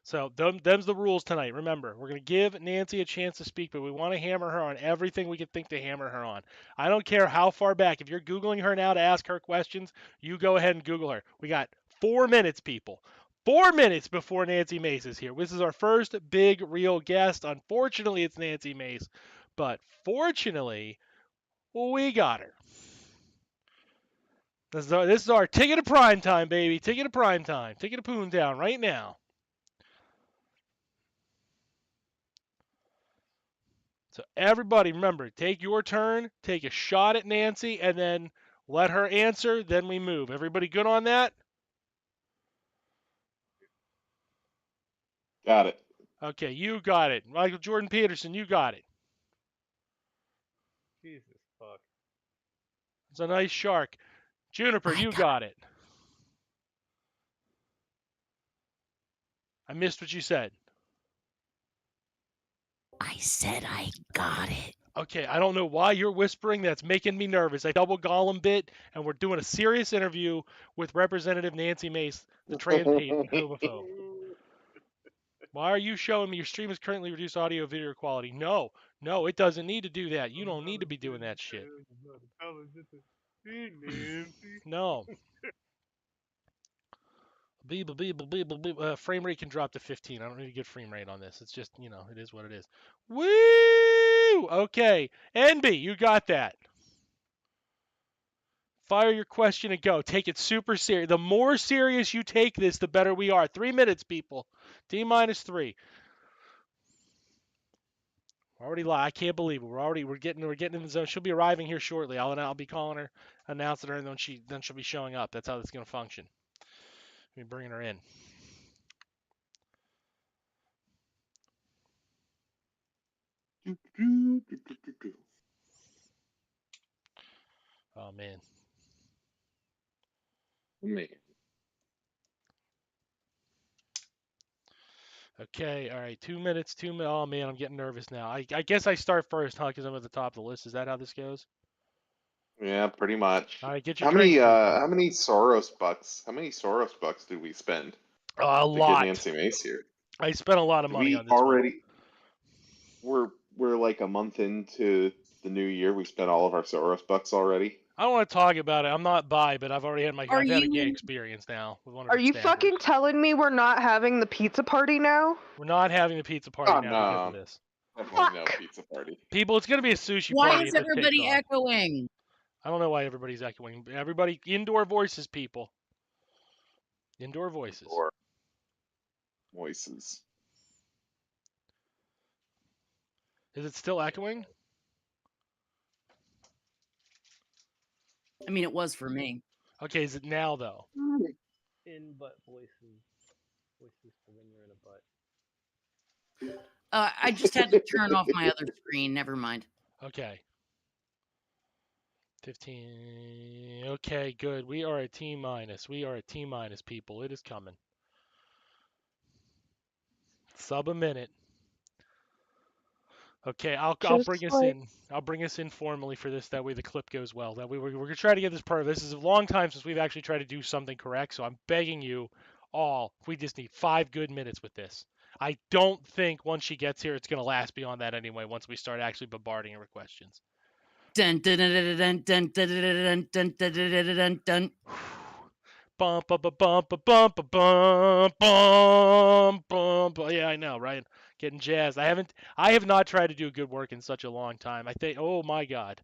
So them's the rules tonight. Remember, we're going to give Nansee a chance to speak, but we want to hammer her on everything we can think to hammer her on. I don't care how far back. If you're Googling her now to ask her questions, you go ahead and Google her. We got 4 minutes, people. 4 minutes before Nansee Mayse is here. This is our first big, real guest. Unfortunately, it's Nansee Mayse, but fortunately, we got her. This is our ticket to prime time, baby. Ticket to prime time. Ticket to Poontown right now. So everybody, remember, take your turn, take a shot at Nansee, and then let her answer. Then we move. Everybody good on that? Got it. Okay, you got it. Michael Jordan Peterson, you got it. Jesus fuck. It's a nice shark. Juniper, you got it. I missed what you said. I said I got it. Okay, I don't know why you're whispering. That's making me nervous. I double Gollum bit, and we're doing a serious interview with Representative Nansee Mayse, the trans homophobe. Why are you showing me your stream is currently reduced audio video quality? No, it doesn't need to do that. You don't need to be doing that shit. No. Frame rate can drop to 15. I don't need a good frame rate on this. It's just, it is what it is. Woo! Okay. NB, you got that. Fire your question and go. Take it super serious. The more serious you take this, the better we are. 3 minutes, people. D-3. Already live. I can't believe it. We're getting in the zone. She'll be arriving here shortly. I'll be calling her, announcing her, and then she'll be showing up. That's how it's gonna function. Let me bring her in. Oh man. Okay, all right. 2 minutes. Oh man, I'm getting nervous now. I guess I start first, huh? Because I'm at the top of the list. Is that how this goes? Yeah, pretty much. All right, get your How many Soros bucks did we spend a to lot. get Nansee Mayse here? I spent a lot of money on this already one. We're like a month into the new year. We spent all of our Soros bucks already. I don't want to talk about it. I'm not bi, but I've already had I've had a gay experience now with one of Are her you staffers. fucking telling me we're not having the pizza party now? We're not having the pizza party now because of this. Definitely no pizza party. People, it's gonna be a sushi Why party. is if this takes everybody off. echoing? I don't know why everybody's echoing. Everybody, indoor voices, people. Indoor voices. Or voices. Is it still echoing? I mean, it was for me. Okay, is it now though? In butt voices. Voices for when you're in a butt. I just had to turn off my other screen. Never mind. Okay. 15. Okay, good. We are at T minus. We are at T minus, people. It is coming. Sub a minute. Okay, I'll bring us in. I'll bring us in formally for this. That way the clip goes well. That way we're gonna try to get this part of this. Is a long time since we've actually tried to do something correct. So I'm begging you all. We just need 5 good minutes with this. I don't think once she gets here, it's gonna last beyond that anyway. Once we start actually bombarding her with questions. Dun dun dun dun dun dun dun dun dun dun dun dun. Bump bump bump bump bump bump bump. Yeah, I know, right? Getting jazzed. I have not tried to do good work in such a long time. I think. Oh my God,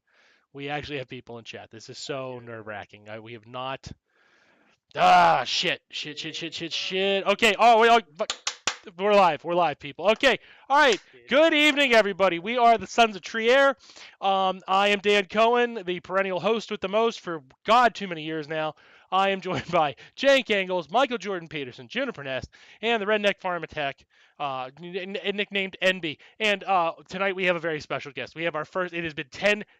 we actually have people in chat. This is so nerve-wracking. We have not. Shit. Okay. Oh, we're live. We're live, people. Okay. All right. Good evening, everybody. We are the Sons of Trier. I am Dan Cohen, the perennial host with the most for too many years now. I am joined by Jank Angles, Michael Jordan Peterson, Juniper Nest, and the Redneck Farm Attack, nicknamed NB. And tonight we have a very special guest. We have our first. It has been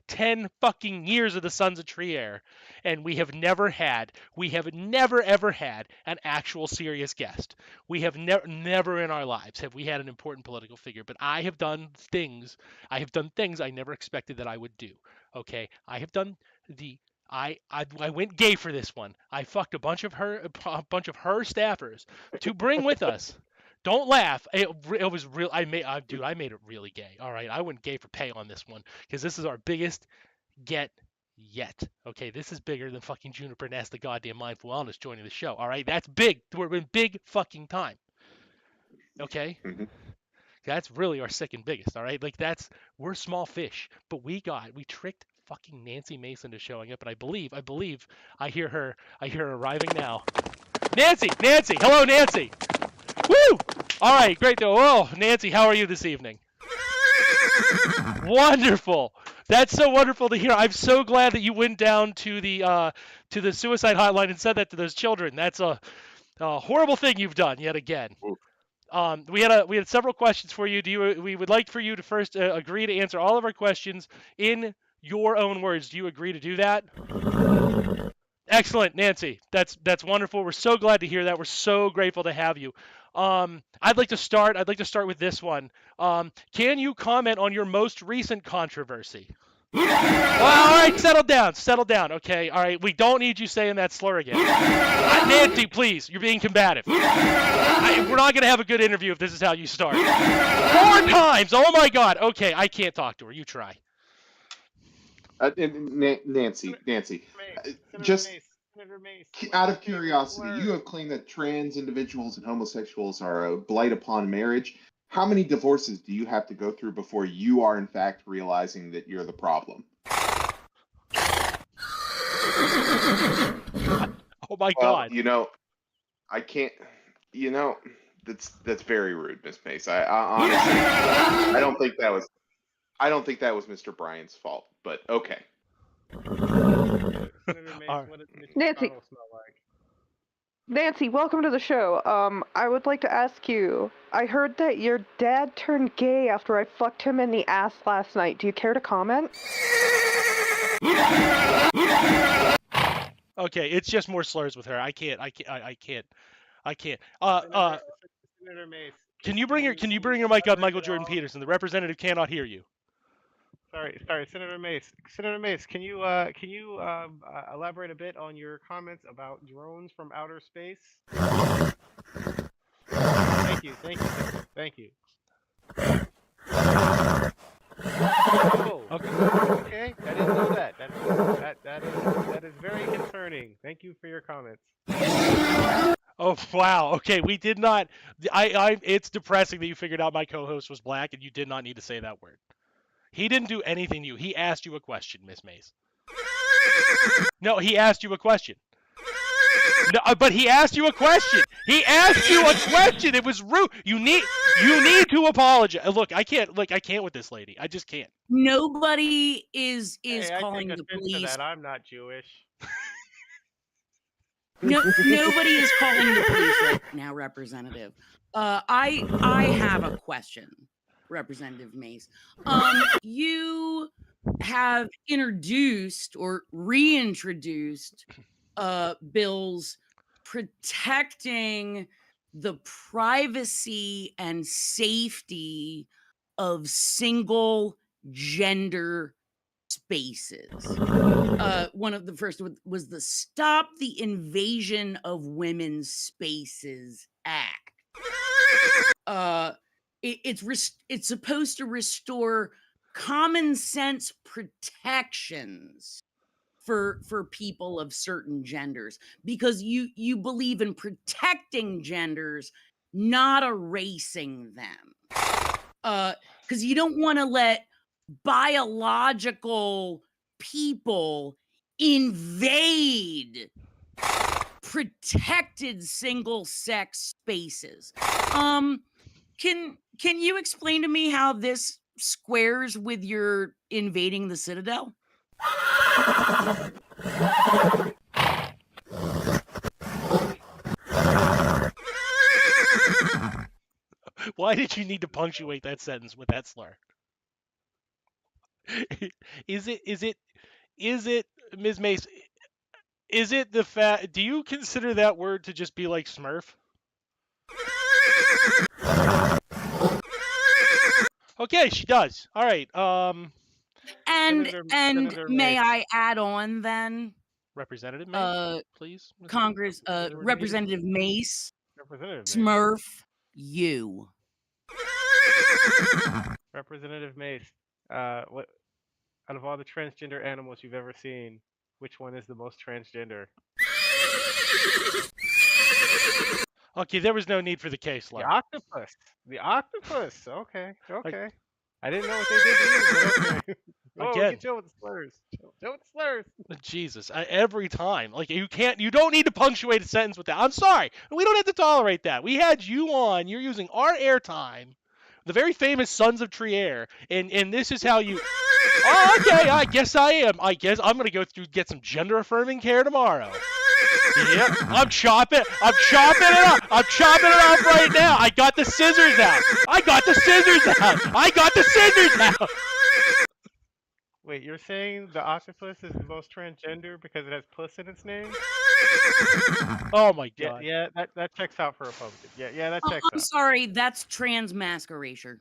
10 fucking years of the Sons of Trier, and we have never ever had an actual serious guest. We have never in our lives have we had an important political figure. But I have done things I never expected that I would do. Okay, I have done I went gay for this one. I fucked a bunch of her staffers to bring with us Don't laugh. It was real. I made it really gay. All right, I went gay for pay on this one because this is our biggest get yet. Okay, this is bigger than fucking Juniper Nest, the goddamn mindful wellness joining the show. All right, that's big. We're in big fucking time. Okay, that's really our second biggest. All right, like we're small fish, but we tricked fucking Nansee Mayse into showing up, and I believe I hear her arriving now. Nansee, hello Nansee. Woo! All right, great. Oh, Nansee, how are you this evening? Wonderful. That's so wonderful to hear. I'm so glad that you went down to the suicide hotline and said that to those children. That's a horrible thing you've done yet again. We had several questions for you. We would like for you to first agree to answer all of our questions in your own words. Do you agree to do that? Excellent, Nansee. That's wonderful. We're so glad to hear that. We're so grateful to have you. I'd like to start with this one. Can you comment on your most recent controversy? Well, all right, settle down. Okay, all right. We don't need you saying that slur again. Nansee, please, you're being combative. We're not gonna have a good interview if this is how you start. 4 times. Oh my God. Okay, I can't talk to her. You try. Nansee, just out of curiosity, you have claimed that trans individuals and homosexuals are a blight upon marriage. How many divorces do you have to go through before you are in fact realizing that you're the problem? Oh my God. I can't. That's very rude, Miss Mayse. I honestly, I don't think that was Mr. Bryan's fault, but okay. Nansee. Nansee, welcome to the show. I would like to ask you, I heard that your dad turned gay after I fucked him in the ass last night. Do you care to comment? Okay, it's just more slurs with her. I can't. Senator Mayse, Can you bring your mic up, Michael Jordan Peterson? The representative cannot hear you. Sorry, Senator Mayse. Senator Mayse, can you elaborate a bit on your comments about drones from outer space? Thank you. Oh, okay. I didn't know that. That is very concerning. Thank you for your comments. Oh wow. Okay, we did not. It's depressing that you figured out my co-host was black and you did not need to say that word. He didn't do anything to you. He asked you a question, Miss Mayse. No, he asked you a question. No, but he asked you a question. It was rude. You need to apologize. Look, I can't with this lady. I just can't. Nobody is calling the police. To that. I'm not Jewish. Nobody is calling the police right now, Representative. I have a question, Representative Mayse. You have introduced or reintroduced bills protecting the privacy and safety of single gender spaces. One of the first was the Stop the Invasion of Women's Spaces Act. It's supposed to restore common sense protections for people of certain genders, because you believe in protecting genders, not erasing them. Because you don't want to let biological people invade protected single sex spaces. Can you explain to me how this squares with your invading the Citadel? Why did you need to punctuate that sentence with that slur? Is it, Ms. Mayse, is it the fact, do you consider that word to just be like Smurf? Okay, she does. All right. And may I add on then? Representative Mayse, please. Congress, Representative Mayse, Smurf, You. Representative Mayse, what out of all the transgender animals you've ever seen, which one is the most transgender? Okay, there was no need for the case, The Lar. octopus. The octopus. Okay. Okay. I didn't know what they did to you, but okay. Oh, we Again. can chill with the slurs. Chill with the slurs. Jesus, every time. Like, you don't need to punctuate a sentence with that. I'm sorry. We don't have to tolerate that. We had you on. You're using our airtime, the very famous Sons of Trier, and this is how you. Oh, okay, I guess I am. I guess I'm going to go through get some gender-affirming care tomorrow. Yep, I'm chopping it up. I'm chopping it off right now. I got the scissors out. I got the scissors out. Wait, you're saying the octopus is the most transgender because it has puss in its name? Oh my Yeah, god. yeah, that checks out for Republican. Yeah, that Oh, checks I'm out. sorry, that's transmasquerasure.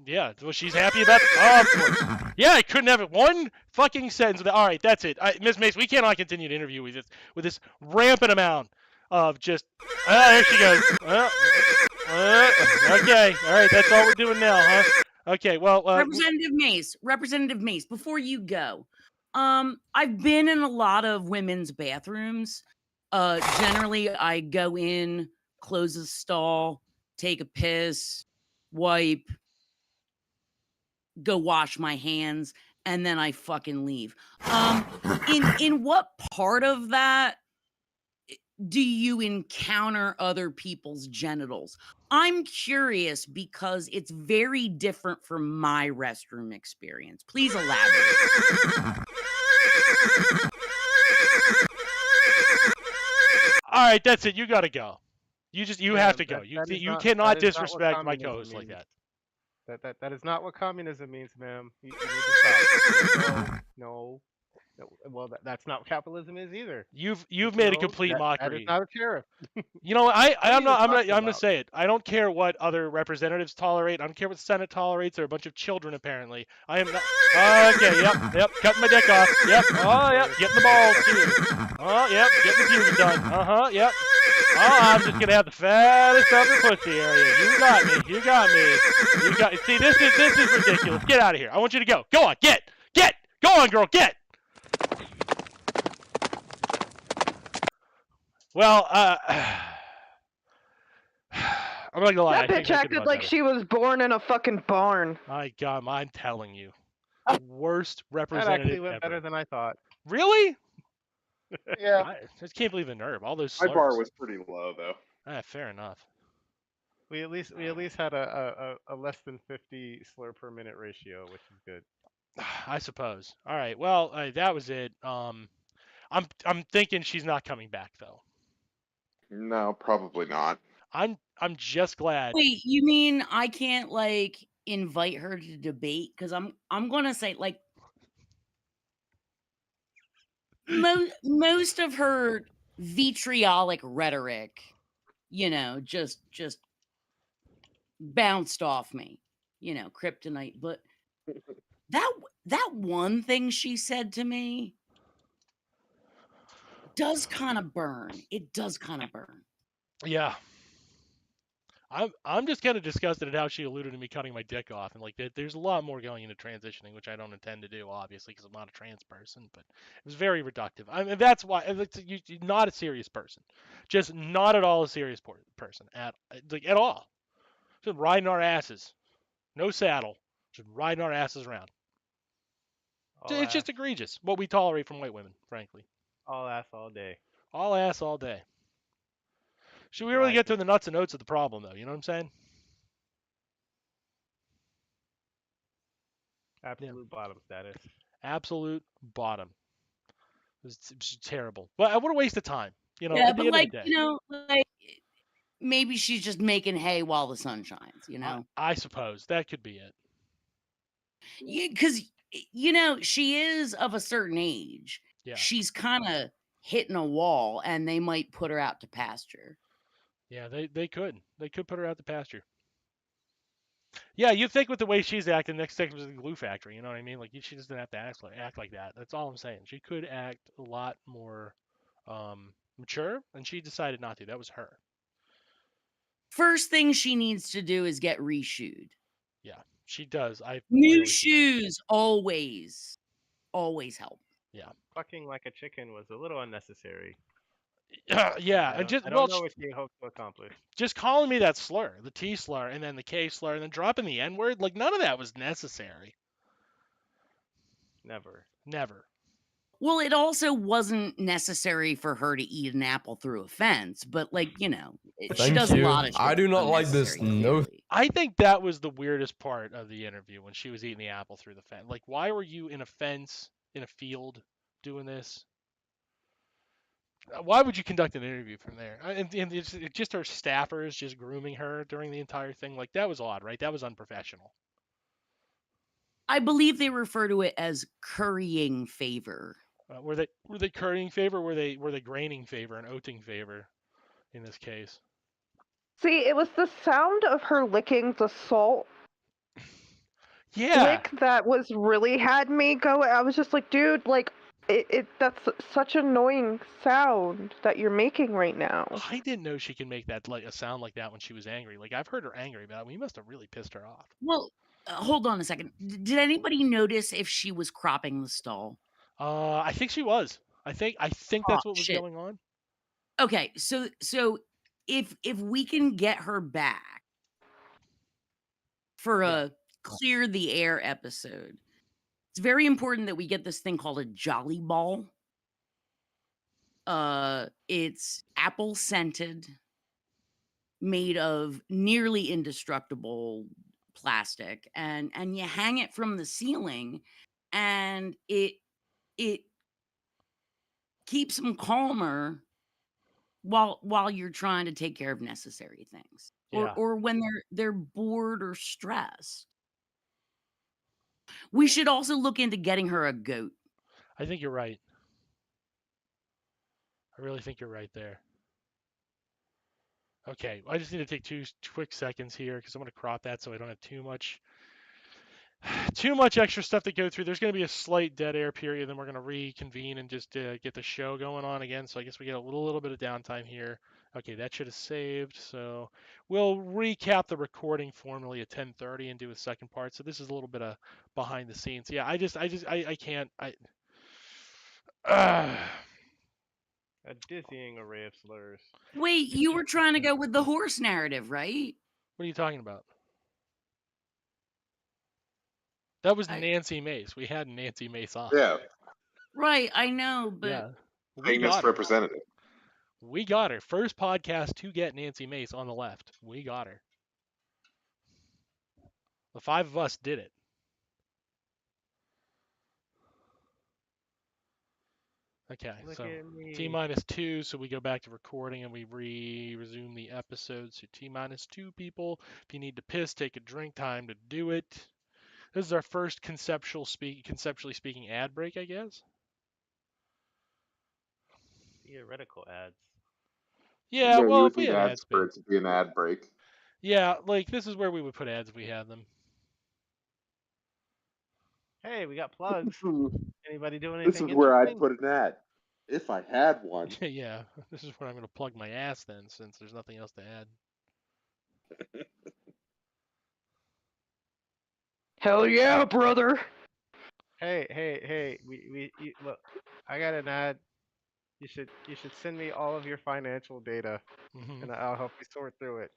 Yeah, well, she's happy about. Oh, of course. Yeah, I couldn't have it. One fucking sentence. All right, that's it. Miss Mayse, we cannot continue to interview with this rampant amount of just. There she goes. Okay, all right, that's all we're doing now, huh? Okay, well. Representative Mayse, before you go, I've been in a lot of women's bathrooms. Generally, I go in, close the stall, take a piss, wipe, go wash my hands, and then I fucking leave. In what part of that do you encounter other people's genitals? I'm curious because it's very different from my restroom experience. Please elaborate. All right, that's it. You gotta go. You have to go. You cannot disrespect my co-host like that. That is not what communism means, ma'am. You need to stop. No. Well, that's not what capitalism is either. You've made a complete mockery. That is not a tariff. You know, I'm gonna about? say it. I don't care what other representatives tolerate. I don't care what the Senate tolerates. They're a bunch of children, apparently. I am not. Okay, yep. Cutting my dick off. Yep. Oh, yep. Getting the balls too. Oh, yep. Getting the pubes done. Yep. Oh, I'm just gonna have the fattest of the pussy area. You got me. You got. See, this is ridiculous. Get out of here. I want you to go. Go on. Get. Go on, girl. Get. Well, I'm not gonna lie. That bitch acted like she was born in a fucking barn. My God, I'm telling you, worst That representative actually went ever. better than I thought. Really? Yeah, I just can't believe the nerve. All those my slurs. bar was pretty low though. Fair enough. We at least had a less than 50 slur per minute ratio, which is good. I suppose. All right. Well, that was it. I'm thinking she's not coming back though. No, probably not. I'm just glad. Wait, you mean I can't like invite her to debate? Because I'm gonna say like most of her vitriolic rhetoric, just bounced off me, kryptonite. But that one thing she said to me does kind of burn. It does kind of burn. Yeah. I'm just kind of disgusted at how she alluded to me cutting my dick off, and like there's a lot more going into transitioning, which I don't intend to do, obviously, because I'm not a trans person. But it was very reductive. I mean, that's why you're not a serious person, just not at all a serious person at all. Just riding our asses, no saddle, just riding our asses around. It's just egregious what we tolerate from white women, frankly. All ass all day. All ass all day. Should we really get to the nuts and notes of the problem, though? You know what I'm saying? Absolute bottom status. Absolute bottom. It was terrible. Well, what a waste of time. Yeah, at the but end of the day. like maybe she's just making hay while the sun shines. I suppose that could be it. Because she is of a certain age. Yeah. She's kind of hitting a wall, and they might put her out to pasture. Yeah, they could put her out to pasture. Yeah, you think with the way she's acting, next step was the glue factory. You know what I mean? Like she doesn't have to act like that. That's all I'm saying. She could act a lot more mature, and she decided not to. That was her. First thing she needs to do is get reshoed. Yeah, she does. I New really shoes always help. Yeah. Fucking like a chicken was a little unnecessary. Yeah, I and don't, just I don't know what you hope to accomplish. just calling me that slur, the T slur, and then the K slur, and then dropping the N word, like none of that was necessary. Never. Never. Well, it also wasn't necessary for her to eat an apple through a fence, but like, she Thank does a you. lot of shit. I do not like this. unnecessary, No. clearly. I think that was the weirdest part of the interview when she was eating the apple through the fence. Like, why were you in a fence in a field doing this? Why would you conduct an interview from there? And it's just her staffers just grooming her during the entire thing. Like, that was odd, right? That was unprofessional. I believe they refer to it as currying favor. Were they currying favor? Were they graining favor and oating favor in this case? See, it was the sound of her licking the salt Yeah. lick that was really had me go. I was just like, dude, like, that's such an annoying sound that you're making right now. I didn't know she could make that like a sound like that when she was angry. Like, I've heard her angry, but we must have really pissed her off. Well, hold on a second. Did anybody notice if she was cropping the stall? I think she was. I think that's what was going on. Okay, so if we can get her back for a clear the air episode, it's very important that we get this thing called a jolly ball. It's apple scented, made of nearly indestructible plastic, and you hang it from the ceiling, and it keeps them calmer while you're trying to take care of necessary things, or when they're bored or stressed. We should also look into getting her a goat. I think you're right. I really think you're right there. Okay, I just need to take 2 quick seconds here because I'm going to crop that so I don't have too much extra stuff to go through. There's going to be a slight dead air period, then we're going to reconvene and just get the show going on again. So I guess we get a little bit of downtime here. Okay, that should have saved. So we'll recap the recording formally at 10:30 and do a second part. So this is a little bit of behind the scenes. Yeah, I can't. A dizzying array of slurs. Wait, you were trying to go with the horse narrative, right? What are you talking about? That was Nansee Mayse. We had Nansee Mayse on. Yeah. Right, I know, but Yeah. Famous representative. We got her. First podcast to get Nansee Mayse on the left. We got her. The 5 of us did it. Okay, so T-2, so we go back to recording and we resume the episode. So T-2 people. If you need to piss, take a drink, time to do it. This is our first conceptually speaking ad break, I guess. Theoretical ads. Yeah, well, you would if we need had ads for it to be an ad break. Yeah, like this is where we would put ads if we had them. Hey, we got plugs. Anybody doing This anything? is where I'd put an ad if I had one. Yeah, this is where I'm going to plug my ass then, since there's nothing else to add. Hell yeah, brother! Hey! Look, I got an ad. You should send me all of your financial data, and I'll help you sort through it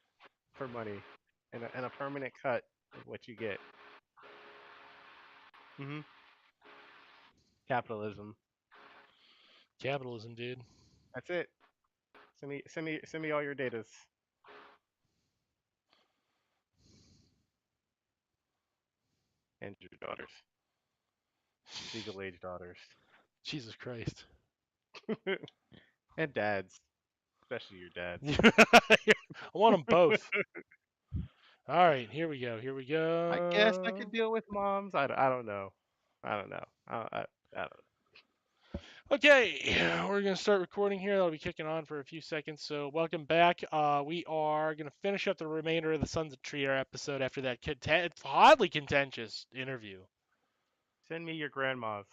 for money, and a permanent cut of what you get. Capitalism. Capitalism, dude. That's it. Send me all your datas. And your daughters. Legal age daughters. Jesus Christ. And dads. Especially your dads. I want them both. All right, here we go. I guess I could deal with moms. I don't know. I don't know. Okay, we're going to start recording here. That'll be kicking on for a few seconds. So welcome back. We are going to finish up the remainder of the Sons of Trier episode after that oddly contentious interview. Send me your grandmas.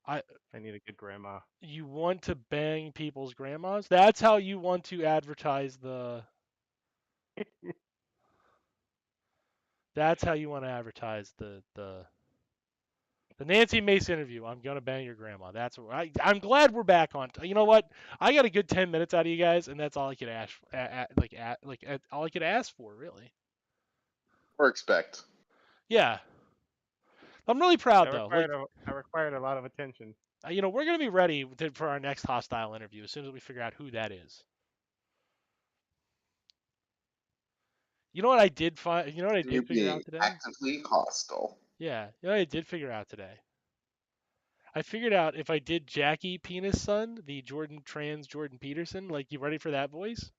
I need a good grandma. You want to bang people's grandmas? That's how you want to advertise the That's how you want to advertise the Nansee Mayse interview. I'm gonna bang your grandma. That's what I'm glad we're back on. You know what? I got a good 10 minutes out of you guys, and that's all I could ask. All I could ask for, really. Or expect. Yeah, I'm really proud I though. required a lot of attention. We're gonna be ready for our next hostile interview as soon as we figure out who that is. You know what I did find? You know what I You're did figure being out today? actively hostile. Yeah, you know what I did figure out today? I figured out if I did Jackie Penis Son, the Jordan Peterson, like, you ready for that voice?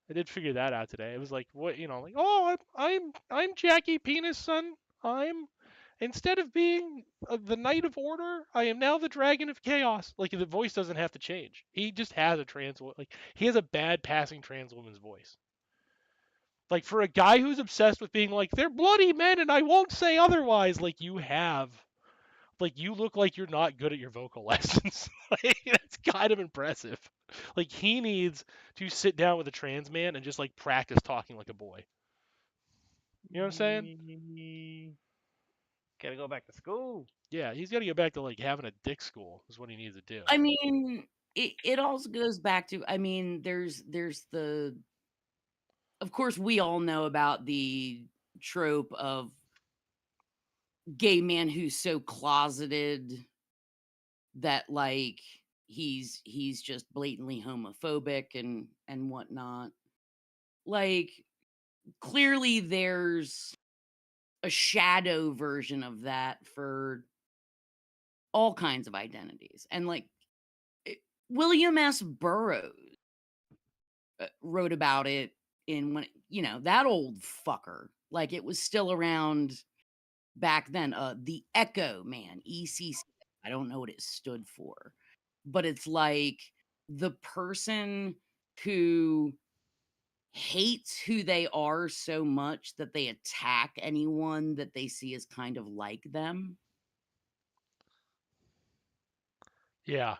I did figure that out today. It was like, what, like, oh, I'm Jackie Penis Son. Instead of being the Knight of Order, I am now the Dragon of Chaos. Like, the voice doesn't have to change. He just has he has a bad passing trans woman's voice. Like, for a guy who's obsessed with being like, they're bloody men and I won't say otherwise, like, you look like you're not good at your vocal lessons. Like, that's kind of impressive. Like, he needs to sit down with a trans man and just, like, practice talking like a boy. You know what I'm saying? Gotta go back to school. Yeah, he's got to go back to, like, having a dick school is what he needs to do. I mean, it also goes back to, I mean, there's of course, we all know about the trope of gay man who's so closeted that, like, he's just blatantly homophobic and whatnot. Like, clearly there's a shadow version of that for all kinds of identities. And, like, William S. Burroughs wrote about it in that old fucker. Like, it was still around back then. The Echo Man, ECC. I don't know what it stood for, but it's like the person who hates who they are so much that they attack anyone that they see as kind of like them. Yeah.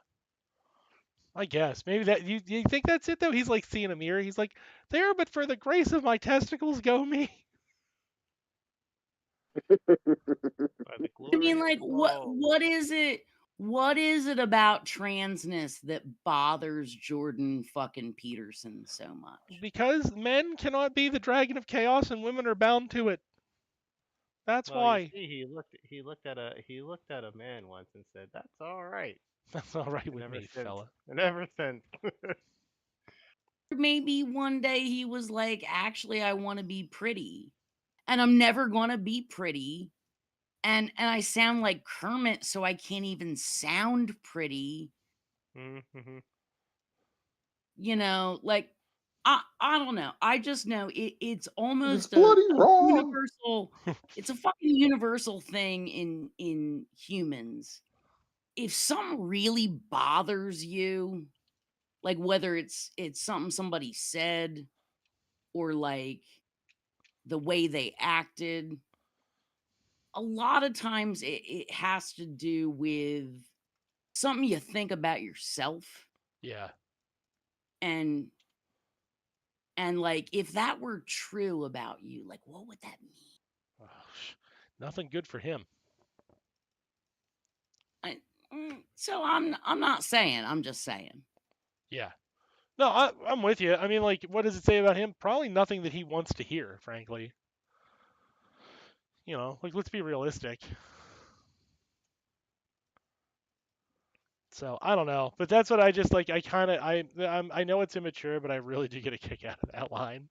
I guess. Maybe that you think that's it though? He's like seeing a mirror. He's like, there, but for the grace of my testicles, go me. I mean, like, what is it? What is it about transness that bothers Jordan fucking Peterson so much? Because men cannot be the Dragon of Chaos and women are bound to it. That's why. You see, he looked at a man once and said, "That's all right." That's all right with me, fella. And ever since. Maybe one day he was like, actually, I want to be pretty. And I'm never gonna be pretty. And I sound like Kermit, so I can't even sound pretty. Mm-hmm. Like, I don't know. I just know it's almost universal. It's a fucking universal thing in humans. If something really bothers you, like whether it's something somebody said or like the way they acted, a lot of times it has to do with something you think about yourself. Yeah. And like, if that were true about you, like, what would that mean? Oh, nothing good for him. So I'm not saying. I'm just saying. Yeah. No, I'm with you. I mean, like, what does it say about him? Probably nothing that he wants to hear, frankly. Like, let's be realistic. So I don't know, but that's what I just like. I know it's immature, but I really do get a kick out of that line.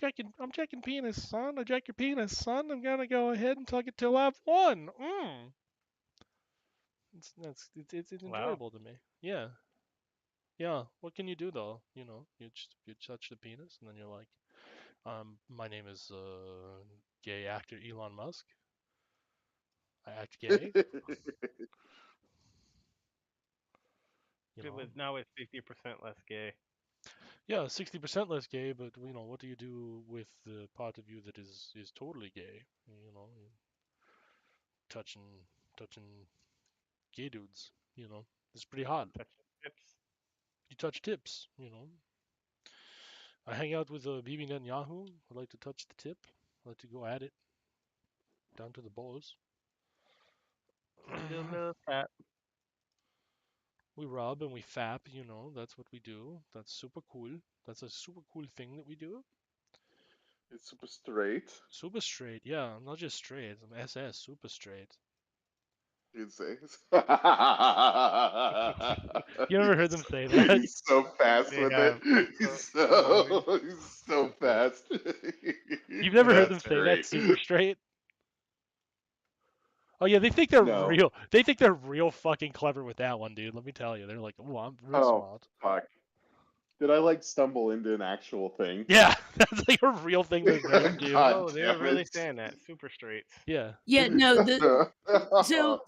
I'm checking penis, son. I check your penis, son. I'm gonna go ahead and tuck it till I've won. It's enjoyable to me. Yeah. Yeah. What can you do though? You touch the penis, and then you're like, my name is gay actor Elon Musk. I act gay. Now it's 50% less gay. Yeah, 60% less gay, but what do you do with the part of you that is totally gay? Touching gay dudes. It's pretty hot. Touching tips. You touch tips. I hang out with Bibi Netanyahu. I like to touch the tip. I like to go at it. Down to the balls. We rub and we fap, you know, that's what we do. That's super cool. That's a super cool thing that we do. It's super straight. Super straight, yeah. I'm not just straight. I'm SS, super straight. You'd say. You never heard them say that? He's so fast with it. He's so fast. You've never heard them That's say great. that, super straight? Oh yeah, they think they're No. real. They think they're real fucking clever with that one, dude. Let me tell you, they're like, "Oh, I'm real smart." Fuck. Did I like stumble into an actual thing? Yeah, that's like a real thing they're saying, dude. God Oh, they were damn really it. saying that. Super straight. Yeah. Yeah, no, so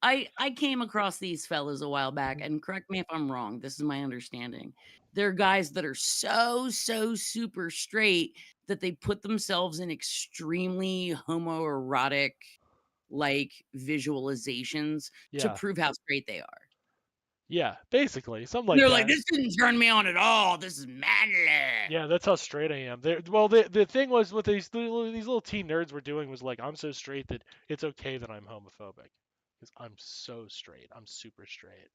I came across these fellas a while back, and correct me if I'm wrong, this is my understanding. They're guys that are so super straight that they put themselves in extremely homoerotic like visualizations to Yeah. prove how straight they are. Yeah, basically, something like They're that. like, this didn't turn me on at all. This is manly. Yeah, that's how straight I am. Well, the thing was what these little teen nerds were doing was like, I'm so straight that it's okay that I'm homophobic because I'm so straight. I'm super straight.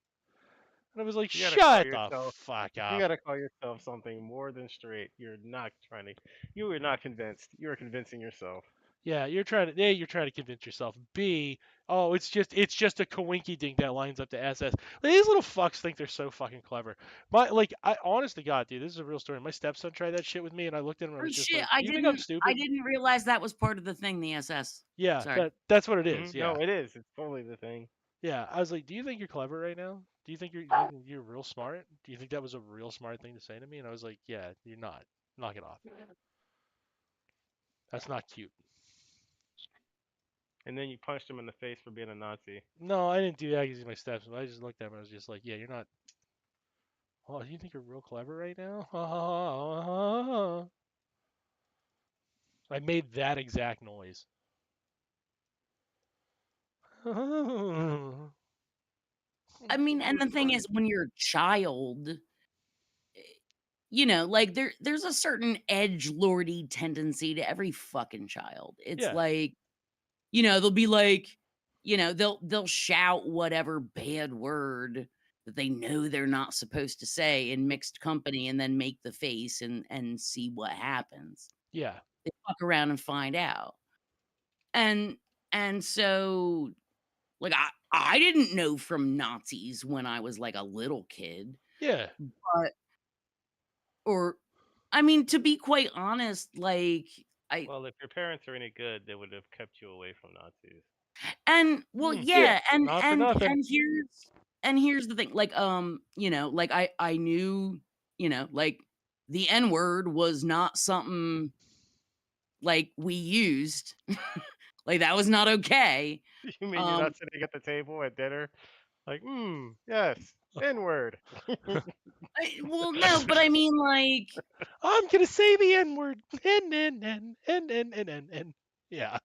And I was like, You gotta call shut the yourself- fuck You up. gotta call yourself something more than straight. You're not trying to. You are not convinced. You are convincing yourself. Yeah, you're trying to A, you're trying to convince yourself. B, oh, it's just a coinky dink that lines up to SS. Like, these little fucks think they're so fucking clever. I honest to God, dude, this is a real story. My stepson tried that shit with me, and I looked at him and I Oh was just shit! like, "You think I'm stupid?" I didn't realize that was part of the thing. The SS. Yeah, Sorry. that's what it is. Yeah. No, it is. It's totally the thing. Yeah, I was like, "Do you think you're clever right now? Do you think you're real smart? Do you think that was a real smart thing to say to me?" And I was like, "Yeah, you're not. Knock it off. That's not cute." And then you punched him in the face for being a Nazi. No, I didn't do that because he's my stepson. I just looked at him and I was just like, "Yeah, you're not. Oh, you think you're real clever right now?" I made that exact noise. I mean, and the thing is, when you're a child, you know, like there's a certain edgelordy tendency to every fucking child. It's Yeah. like, you know, they'll be like, you know, they'll shout whatever bad word that they know they're not supposed to say in mixed company, and then make the face and see what happens. Yeah. They fuck around and find out. And so, like, I didn't know from Nazis when I was like a little kid. Yeah. But, or, I mean, to be quite honest, like, Well, if your parents are any good, they would have kept you away from Nazis. and well, Yeah, yeah, not for nothing. and here's the thing, like, you know, like I knew, you know, like the N-word was not something like we used. Like, that was not okay. You mean you're not sitting at the table at dinner? Like, yes, N-word. Well, no, but I mean, like, I'm gonna say the N-word. N. Yeah.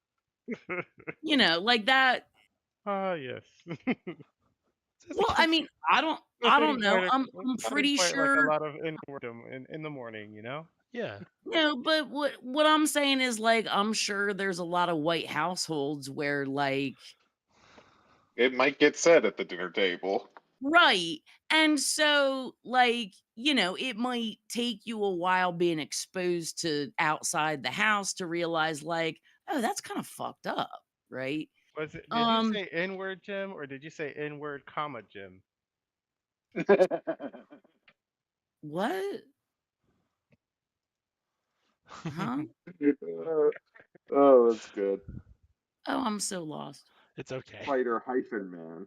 you know, like that. Ah, yes. Well, I mean, I don't know. I'm pretty sure. Like a lot of N-word in the morning, you know. Yeah. No, but what I'm saying is, like, I'm sure there's a lot of white households where, like, it might get said at the dinner table. right. And so, like, you know, it might take you a while being exposed to outside the house to realize, like, oh, that's kind of fucked up, right? Was it? Did you say N-word, Jim, or did you say N-word, Jim? What? Huh? Oh, that's good. Oh, I'm so lost. It's okay. Fighter hyphen man.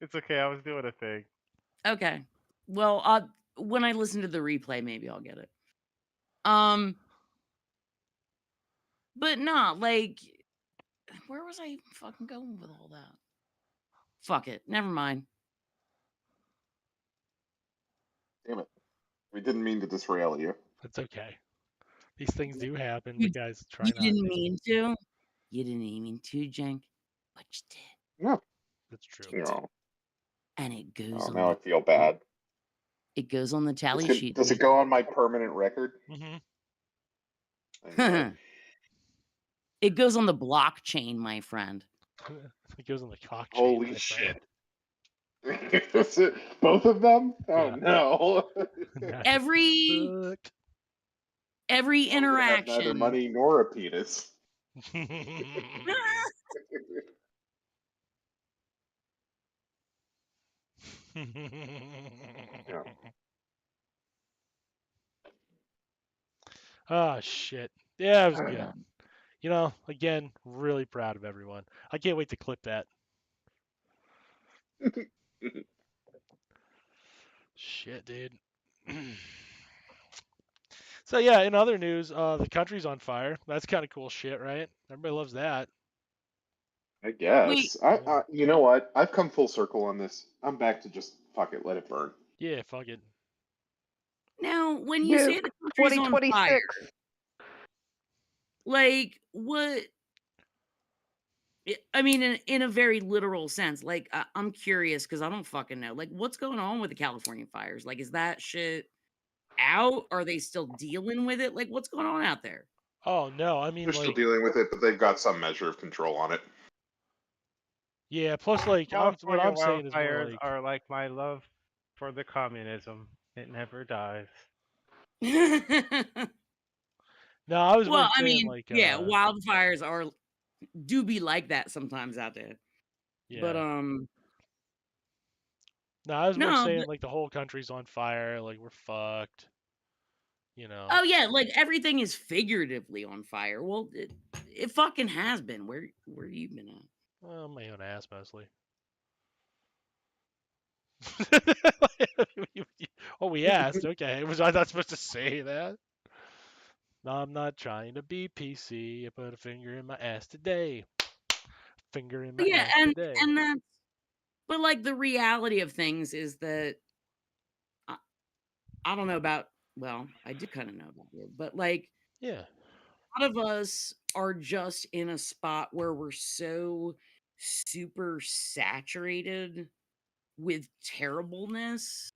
It's okay. I was doing a thing. Okay. Well, when I listen to the replay, maybe I'll get it. But nah, like, where was I fucking going with all that? Fuck it. Never mind. Damn it. We didn't mean to disrail you. It's okay. These things do happen, You- but guys, try You not didn't to. mean to. You didn't mean to, Jenk, but you did. No. That's true. No. And it goes Oh, on. now I feel bad. It goes on the tally sheet. Does it go on my permanent record? It goes on the blockchain, my friend. It goes on the cock chain. Holy shit. Both of them? Oh no. Every interaction. Neither money nor a penis. Yeah. Oh shit. Yeah, it was good. You know, again, really proud of everyone. I can't wait to clip that. Shit, dude. So yeah, in other news, the country's on fire. That's kind of cool shit, right? Everybody loves that. I guess. Wait. You know what? I've come full circle on this. I'm back to just fuck it, let it burn. Yeah, fuck it. Now, when you say the country's on fire, like what? I mean, in a very literal sense. Like, I'm curious because I don't fucking know. Like, what's going on with the California fires? Like, is that shit out? Are they still dealing with it? Like, what's going on out there? Oh no, I mean, they're like, still dealing with it, but they've got some measure of control on it. Yeah, plus like what I'm saying is more like are like my love for the communism. It never dies. No, I was well, I saying mean, like yeah, wildfires do be like that sometimes out there. Yeah. But No, I was more saying like the whole country's on fire, like we're fucked. You know. Oh yeah, like everything is figuratively on fire. Well, it fucking has been. Where you been at? Well, my own ass mostly. Oh, we asked. Okay, was I not supposed to say that? No, I'm not trying to be PC. I put a finger in my ass today. Finger in my ass today. And that's. But like the reality of things is that I don't know about. Well, I do kind of know about it, but like, yeah, a lot of us are just in a spot where we're so super saturated with terribleness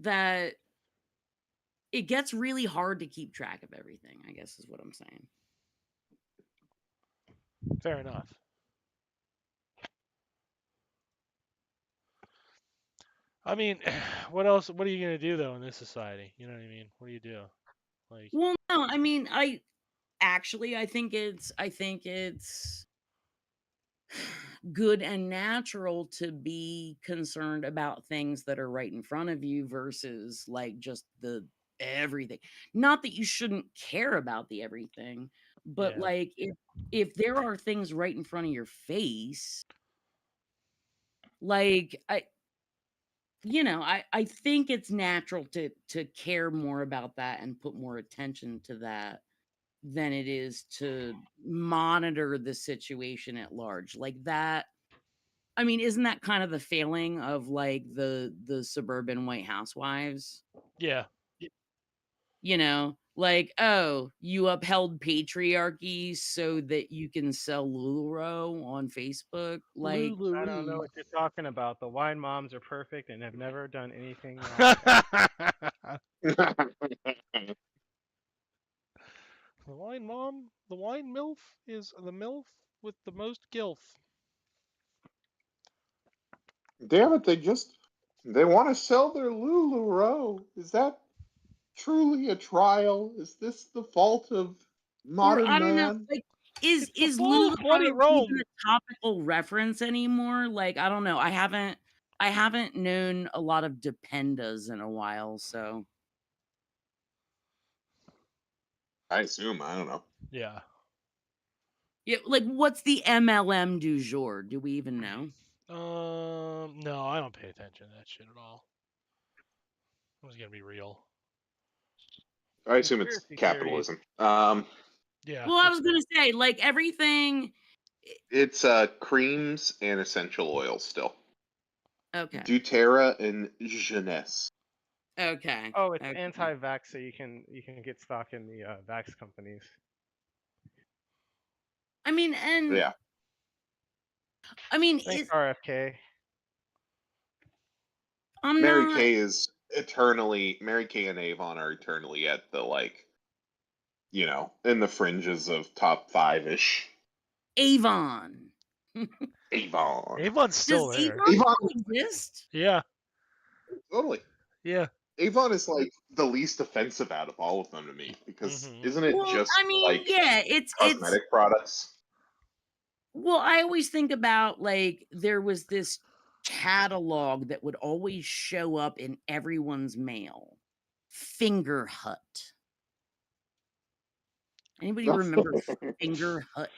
that it gets really hard to keep track of everything, I guess is what I'm saying. Fair enough. I mean, what else? What are you gonna do though in this society? You know what I mean? What do you do? Like, well, no, I mean, I think it's good and natural to be concerned about things that are right in front of you versus like just the everything. Not that you shouldn't care about the everything, but like if there are things right in front of your face, like I think it's natural to care more about that and put more attention to that than it is to monitor the situation at large. Like that, I mean, isn't that kind of the failing of like the suburban white housewives? Yeah. You know, like, oh, you upheld patriarchy so that you can sell LuLaRoe on Facebook. Like, I don't know what you're talking about. The wine moms are perfect and have never done anything wrong. The wine mom, the wine MILF is the MILF with the most gilf. Damn it, they want to sell their LuLaRoe. Is that truly a trial? Is this the fault of modern I don't know. man? Like, is LuLaRoe even a topical reference anymore? Like, I don't know. I haven't known a lot of Dependas in a while, so. I assume. I don't know. Yeah. Yeah, like what's the MLM du jour? Do we even know? No, I don't pay attention to that shit at all. It was gonna be real. I assume it's capitalism. Yeah. Well, I was gonna say, like everything. It's creams and essential oils still. Okay. doTERRA and Jeunesse. Okay. Oh, it's anti-vax, so you can get stock in the vax companies. I mean, and yeah. Thanks, RFK. Mary not Kay is eternally. Mary Kay and Avon are eternally at the in the fringes of top 5-ish. Avon. Avon. Avon's still Does there. Avon Avon, still exist? Yeah. totally. Yeah. Avon is like the least offensive out of all of them to me because isn't it Well, just I mean, like yeah, it's cosmetic products? well, I always think about like there was this catalog that would always show up in everyone's mail. Finger Hut. Anybody remember Finger Hut?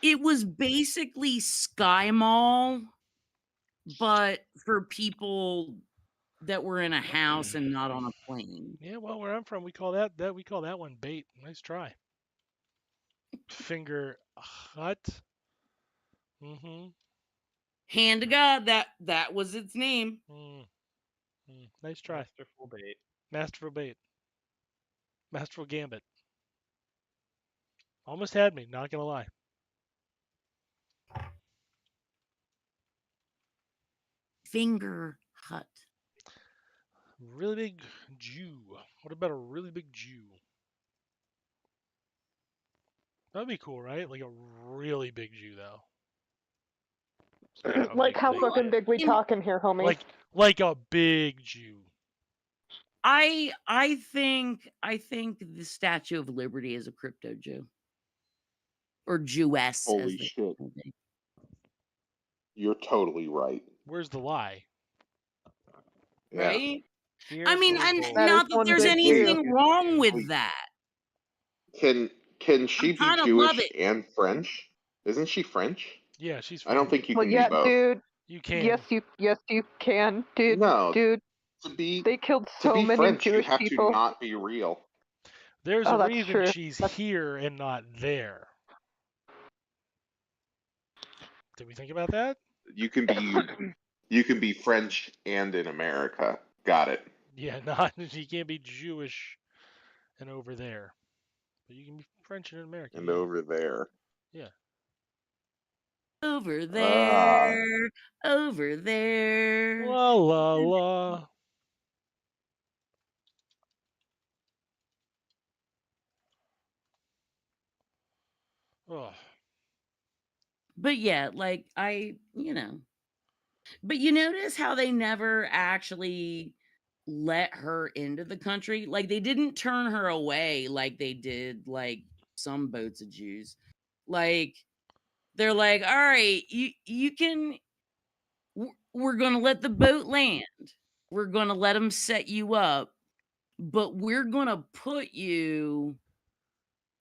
It was basically Sky Mall, but for people that were in a house and not on a plane. Yeah, well, where I'm from, we call that one bait. Nice try. Finger Hut. Mm-hmm. Hand to God, that was its name. Nice try. Masterful bait. Masterful bait. Masterful gambit. Almost had me, not gonna lie. Finger Hut. Really big Jew. What about a really big Jew? That'd be cool, right? Like a really big Jew, though. Like how fucking big we talking here, homie? Like a big Jew. I think the Statue of Liberty is a crypto Jew. Or Jewess. Holy shit. You're totally right. Where's the lie? Yeah. Right? Here's I mean, and That not is that one there's big anything Jew. wrong with that. Can she be kinda love Jewish it. and French? Isn't she French? Yeah, she's I don't French. think you Well, can yeah, be both. dude. You can. Yes, you can, dude. No, Dude, to be they killed to so be many French, Jewish you have people. to not be real. There's Oh, a that's reason true. she's here and not there. Did we think about that? You can be French and in America. Got it. Yeah, not you can't be Jewish and over there, but you can be French and American. And yeah. over there. Yeah. Over there. Over there. La la la. Oh. But yeah, like but you notice how they never actually let her into the country? Like they didn't turn her away like they did like some boats of Jews. Like they're like, "All right, you can we're going to let the boat land. We're going to let them set you up, but we're going to put you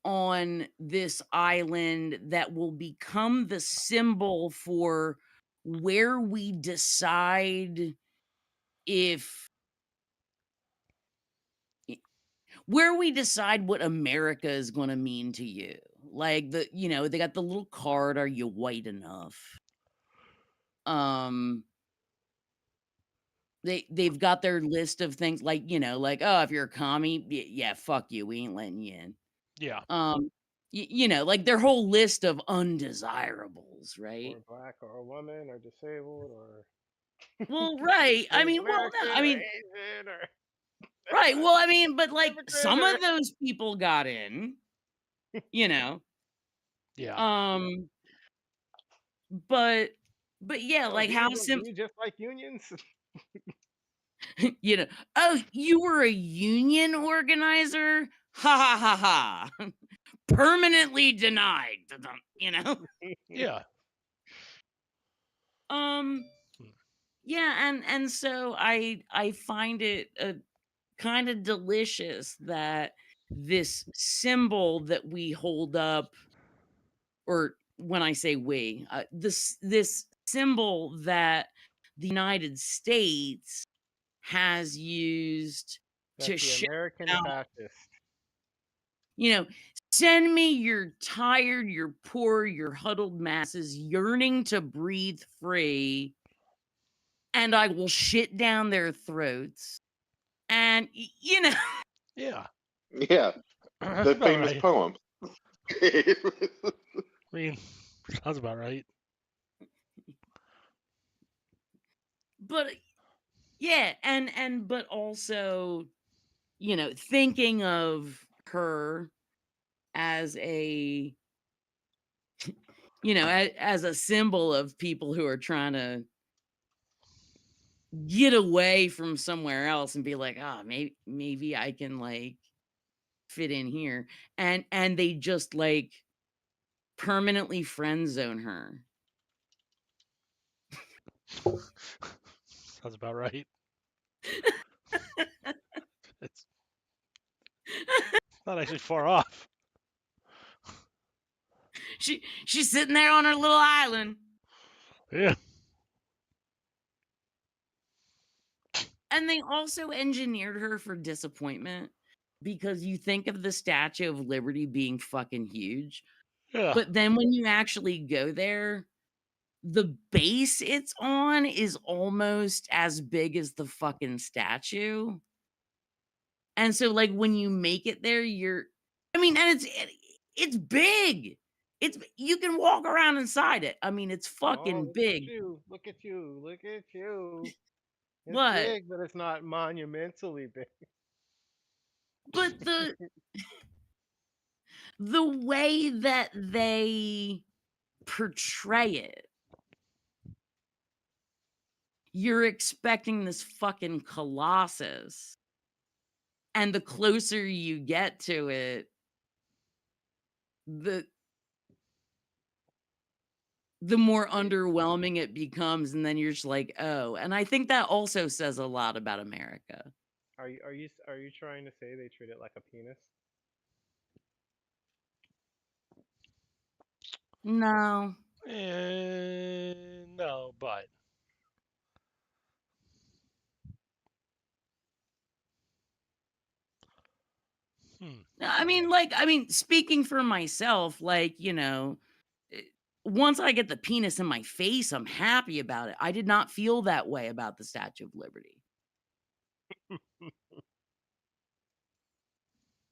on this island that will become the symbol for where we decide what America is going to mean to you. Like they got the little card, are you white enough? They've got their list of things like, oh, if you're a commie, yeah, fuck you, we ain't letting you in. Yeah. Like their whole list of undesirables, right? Or black or a woman or disabled or well, right. I mean, well, no, I mean, Asian or right. Well, I mean, but like some of those people got in, Yeah. But yeah, Oh, like do how you simple. just like unions? Oh, you were a union organizer? Ha ha ha ha. Permanently denied, Yeah. Yeah, and so I find it kind of delicious that this symbol that we hold up, or when I say we, this symbol that the United States has used to show American fascist. Send me your tired, your poor, your huddled masses yearning to breathe free, and I will shit down their throats. And, Yeah. Yeah. The famous poem. I mean, sounds about right. But yeah, but also, you know, thinking of her as a, you know, as a symbol of people who are trying to get away from somewhere else and be like, ah, maybe I can like fit in here, and they just like permanently friend zone her. Sounds about right. It's not actually far off. She's sitting there on her little island. Yeah. And they also engineered her for disappointment, because you think of the Statue of Liberty being fucking huge. Yeah. But then when you actually go there, the base it's on is almost as big as the fucking statue. And so like when you make it there, and it's big. You can walk around inside it. I mean, it's fucking big. Look at you. It's What? big, but it's not monumentally big. But the way that they portray it, you're expecting this fucking colossus. And the closer you get to it, the more underwhelming it becomes, and then you're just like, oh. And I think that also says a lot about America. Are you trying to say they treat it like a penis? No. No, but I mean, speaking for myself, like, you know, once I get the penis in my face, I'm happy about it. I did not feel that way about the Statue of Liberty.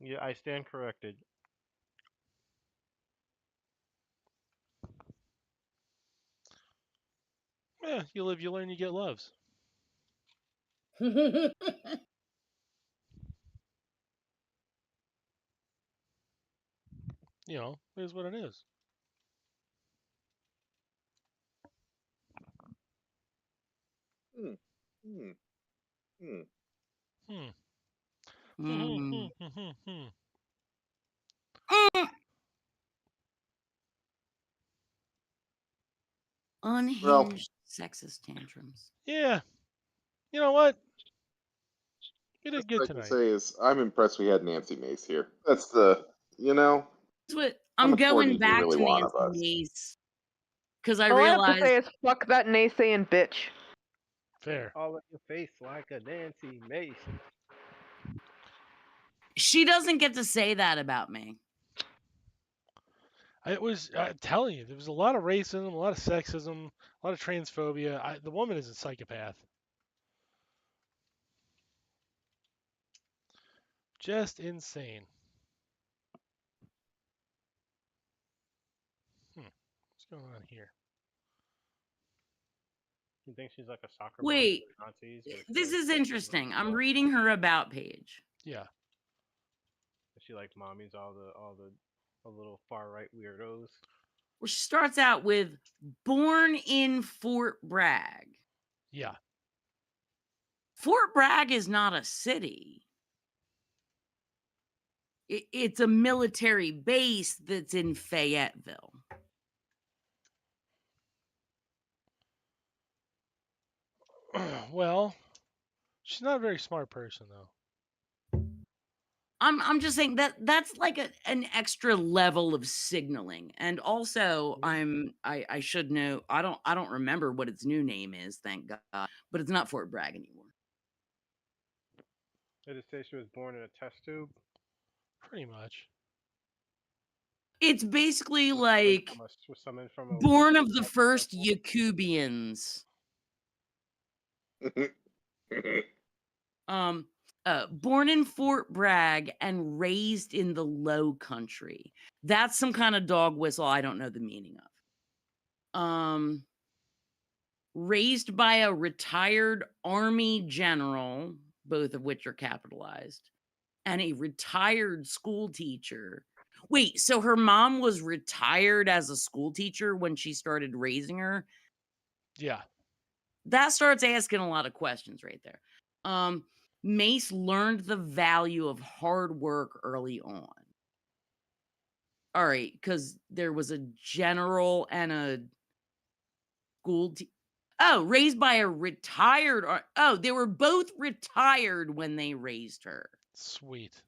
Yeah, I stand corrected. yeah, you live, you learn, you get loves. You know, it is what it is. Unhinged sexist tantrums. Yeah. You know what? You did good I tonight. can say is I'm impressed we had Nansee Mayse here. That's the, you know. That's what How I'm much more do going you back really to want of Nansee us? Mayse, because I All I have to realized say is fuck that naysaying bitch. Fair. All in your face like a Nansee Mayse. she doesn't get to say that about me. It was, I'm telling you, there was a lot of racism, a lot of sexism, a lot of transphobia. The woman is a psychopath. Just insane. What's going on here? You think she's like a soccer Wait, mom for Nazis? this is interesting. I'm reading her about page. Yeah. She like mommies all the little far right weirdos. Well, she starts out with born in Fort Bragg. Yeah. Fort Bragg is not a city. It's a military base that's in Fayetteville. Well, she's not a very smart person, though. I'm just saying that's like an extra level of signaling. And also, I should know, I don't remember what its new name is, thank God, but it's not Fort Bragg anymore. Did it say she was born in a test tube? Pretty much. It's basically like from born of the first Yakubians. Born in Fort Bragg and raised in the Low Country. That's some kind of dog whistle I don't know the meaning of. raised by a retired Army general, both of which are capitalized, and a retired school teacher. Wait, so her mom was retired as a school teacher when she started raising her? Yeah. That starts asking a lot of questions right there. Mayse learned the value of hard work early on. All right, because there was a general and a school raised by a retired. Oh, they were both retired when they raised her. Sweet.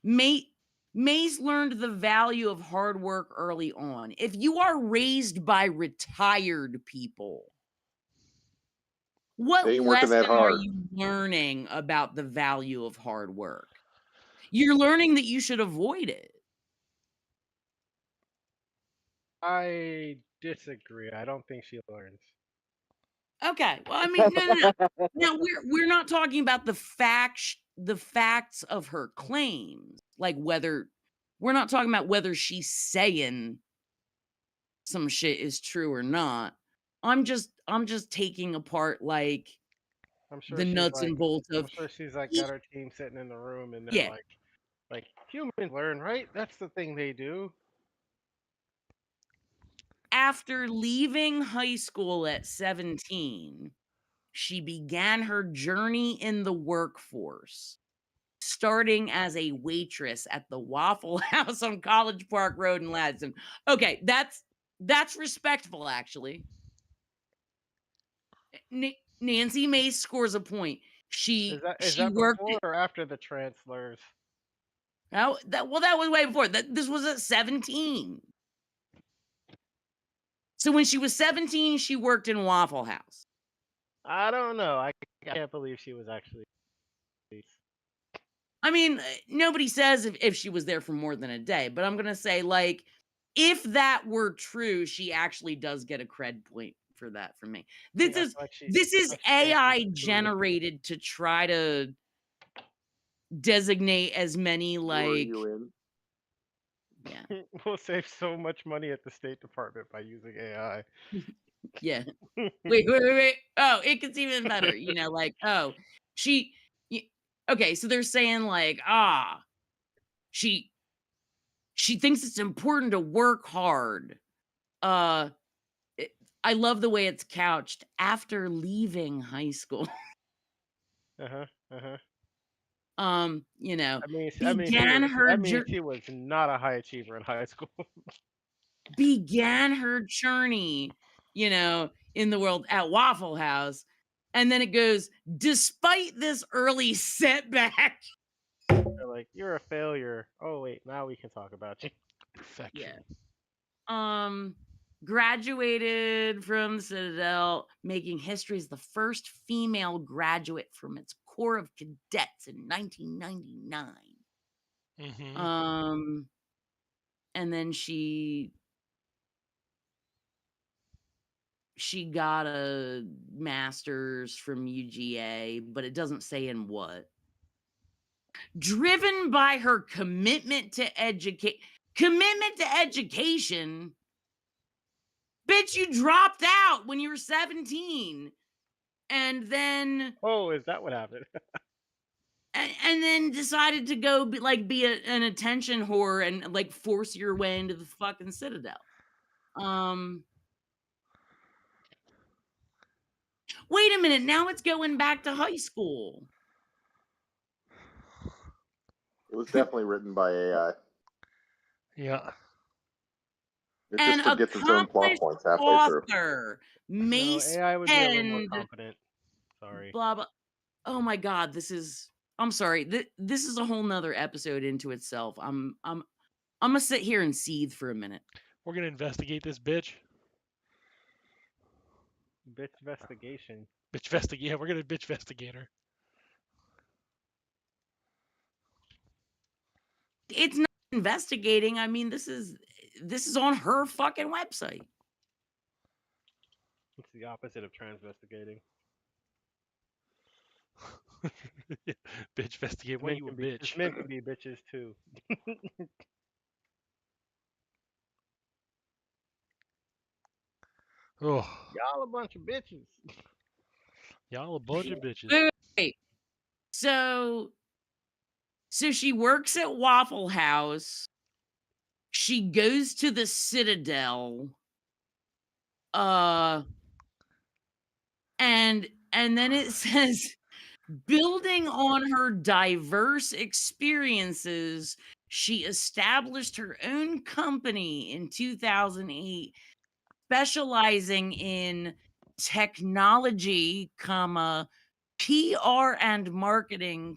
Mayse learned the value of hard work early on. If you are raised by retired people, what They ain't working that lesson are hard. you learning about the value of hard work? You're learning that you should avoid it. I disagree. I don't think she learns. Okay. Well, I mean, no. Now we're not talking about the facts of her claims, like whether we're not talking about whether she's saying some shit is true or not. I'm just taking apart like I'm sure the she's nuts like, and bolts I'm of sure she's like got her team sitting in the room and they're yeah. like humans learn, right? That's the thing they do. After leaving high school at 17, she began her journey in the workforce, starting as a waitress at the Waffle House on College Park Road in Ladson. Okay, that's respectful, actually. Nansee Mayse scores a point. She that worked before or after the trans slurs? that was way before. This was at 17. So when she was 17, she worked in Waffle House. I don't know. I can't believe she was actually. I mean, nobody says if she was there for more than a day, but I'm gonna say, like, if that were true, she actually does get a cred point for that from me. This is AI generated to try to designate as many like. Yeah. We'll save so much money at the State Department by using AI. Yeah. Wait. Oh, it gets even better. You know, like, oh, okay, so they're saying like, she thinks it's important to work hard. I love the way it's couched after leaving high school. You know, she was not a high achiever in high school. Began her journey, you know, in the world at Waffle House. And then it goes, despite this early setback. They're like, you're a failure. Oh wait, now we can talk about you. Perfection. Yeah. Graduated from the Citadel, making history as the first female graduate from its Corps of Cadets in 1999. Mm-hmm. And then she got a master's from UGA, but it doesn't say in what. Driven by her commitment to education. Bitch, you dropped out when you were 17. And then... Oh, is that what happened? and then decided to go be an attention whore and like force your way into the fucking Citadel. Wait a minute, now it's going back to high school. It was definitely written by AI. Yeah. It just forgets its own plot points halfway through. Mayse AI would be a little more competent. Sorry. Blah blah. Oh my god, this is. I'm sorry. This is a whole nother episode into itself. I'm gonna sit here and seethe for a minute. We're gonna investigate this bitch. Bitch investigation. Yeah, we're gonna bitch investigate her. It's not investigating. I mean, this is on her fucking website. It's the opposite of transvestigating. Bitch investigate. Why you a bitch? Men can be bitches too. Oh, Y'all a bunch of bitches. y'all a bunch of bitches. Wait. So she works at Waffle House. She goes to the Citadel. And then it says, building on her diverse experiences, she established her own company in 2008, specializing in technology, PR and marketing,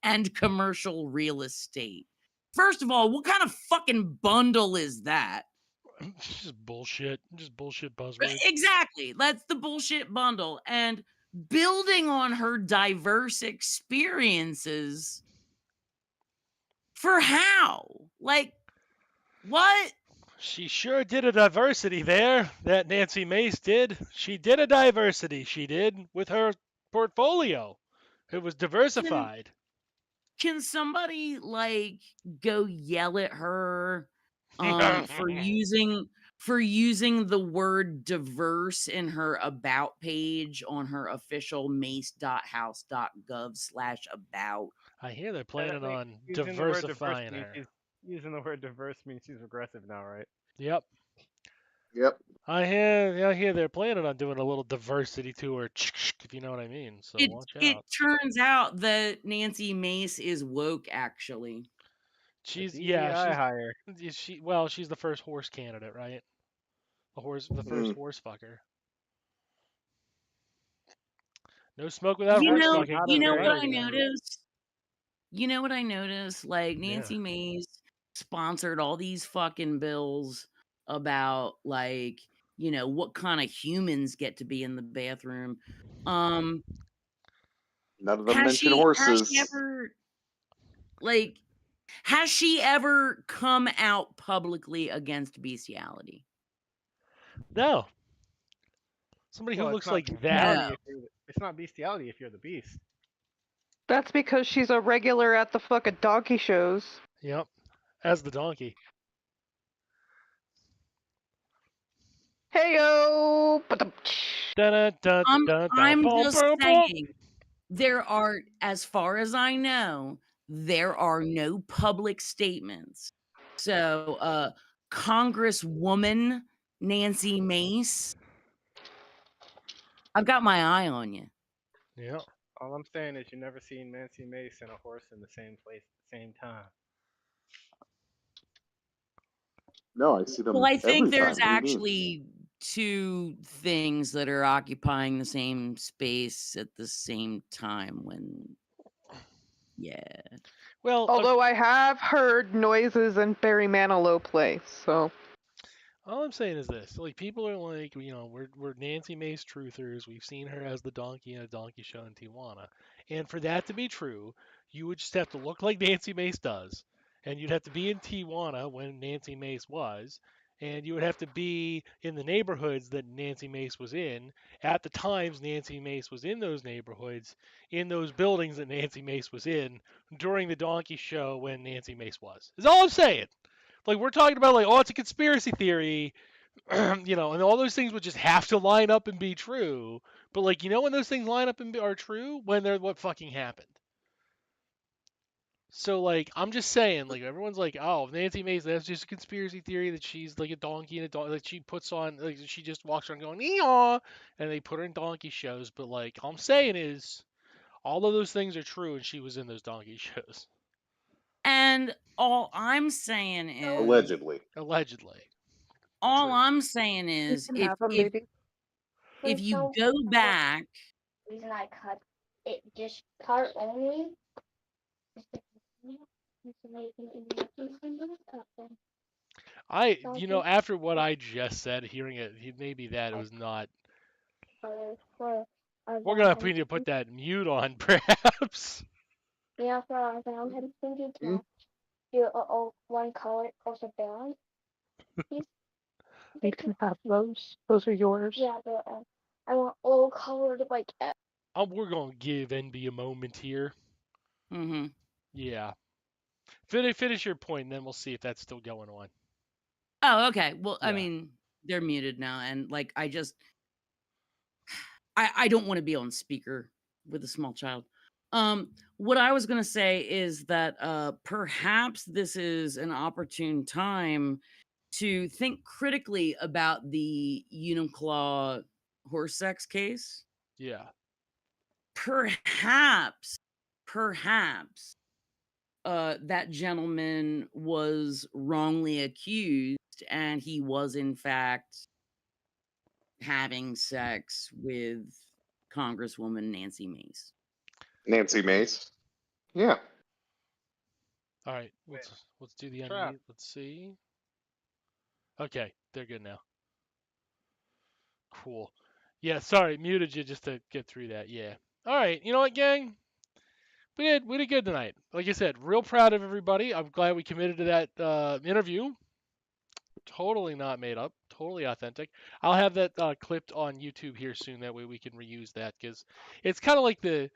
and commercial real estate. First of all, what kind of fucking bundle is that? Just bullshit. Just bullshit buzzwords. Exactly. That's the bullshit bundle. And building on her diverse experiences for how? Like, what? She sure did a diversity there. That Nansee Mayse did. She did a diversity. She did with her portfolio. It was diversified. Can somebody like go yell at her for using the word diverse in her about page on her official mace.house.gov/about? I hear they're planning on Using the word diverse diversifying means her. using the word diverse means she's aggressive now, right? Yep. Yep. I hear they're planning on doing a little diversity to her, if you know what I mean. So watch It out. turns out that Nansee Mayse is woke, actually. She's hire. she's the first horse candidate, right? The first horse fucker. No smoke without horse fucking. You know what I Right. noticed? You know what I noticed? Like Nansee Mayse sponsored all these fucking bills about like, what kind of humans get to be in the bathroom. None of them mention horses. Has she ever come out publicly against bestiality? No. Somebody who looks like that. It's not bestiality if you're the beast. That's because she's a regular at the fucking donkey shows. Yep. As the donkey. Heyo! I'm just saying, there are, as far as I know, there are no public statements. So, Congresswoman Nansee Mayse, I've got my eye on you. Yeah. All I'm saying is you never seen Nansee Mayse and a horse in the same place at the same time. No, I see them. Well, I think every there's time. actually two things that are occupying the same space at the same time yeah. Well, although I have heard noises in Barry Manilow place, so. All I'm saying is this: like, people are like, we're Nansee Mayse truthers. We've seen her as the donkey in a donkey show in Tijuana, and for that to be true, you would just have to look like Nansee Mayse does, and you'd have to be in Tijuana when Nansee Mayse was, and you would have to be in the neighborhoods that Nansee Mayse was in at the times Nansee Mayse was in those neighborhoods, in those buildings that Nansee Mayse was in during the donkey show when Nansee Mayse was. Is all I'm saying. Like, we're talking about, like, oh, it's a conspiracy theory, and all those things would just have to line up and be true. But, like, when those things line up and are true? When they're what fucking happened. So, like, I'm just saying, like, everyone's like, oh, Nansee Mayse, that's just a conspiracy theory that she's like a donkey and a donkey, like, she puts on, like, she just walks around going, ee-aw, and they put her in donkey shows. But, like, all I'm saying is, all of those things are true, and she was in those donkey shows. And all I'm saying is, Allegedly. All I'm saying is, if you go back, reason I cut it, just cut only. After what I just said, hearing it, maybe that it was not. We're gonna need to put that mute on, perhaps. Yeah, I found him thinking that you one color also balance. You can have those. Those are yours. Yeah, but I want all colored like. We're gonna give NB a moment here. Mm-hmm. Yeah. Finish your point, and then we'll see if that's still going on. Oh, okay. Well, Yeah. I mean, They're muted now, and like I don't want to be on speaker with a small child. What I was gonna say is that perhaps this is an opportune time to think critically about the Uniclaw horse sex case. Yeah. Perhaps that gentleman was wrongly accused and he was in fact having sex with Congresswoman Nansee Mayse. Nansee Mayse. Yeah. All right, let's do the unmute. Let's see. Okay, they're good now. Cool. Yeah, sorry, muted you just to get through that. Yeah. All right, you know what, gang? We did good tonight. Like I said, real proud of everybody. I'm glad we committed to that interview. Totally not made up. Totally authentic. I'll have that clipped on YouTube here soon. That way we can reuse that because it's kind of like the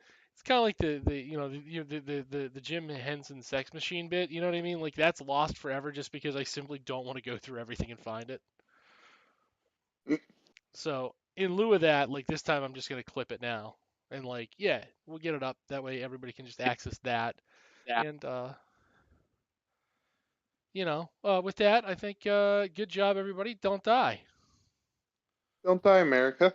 the Jim Henson sex machine bit. You know what I mean? Like that's lost forever just because I simply don't want to go through everything and find it. So in lieu of that, like this time I'm just gonna clip it now and like yeah, we'll get it up. That way everybody can just access that. And with that, I think good job everybody. Don't die. Don't die, America.